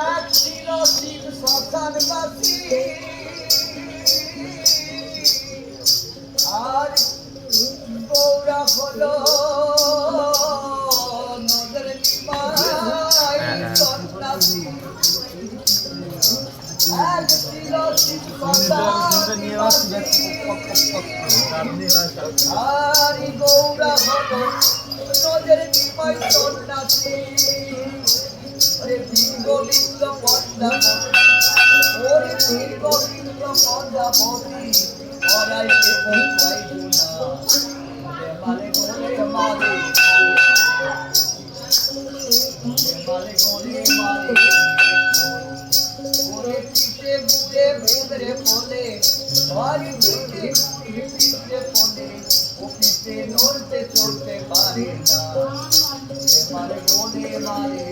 এক ছিল শিব শ্মশানবাসী আর গৌরা হলো নদের নিমাই সন্ন্যাসী এক ছিল শিব শ্মশানবাসী আর গৌরা হলো নদের নিমাই সন্ন্যাসী ওরে বীর গোবিন্দ পদ্মাবতী ওরে বীর গোবিন্দ পদ্মাবতী ওরাইতে বই পাইব না মালে গোলে মালে গোলে মালে ওরে পিঠে বুড়ে ভেদরে বলে বাড়ি পিঠে পিঠে বলে ও পিঠে নড়তে চলতে পারে না মালে গোলে মালে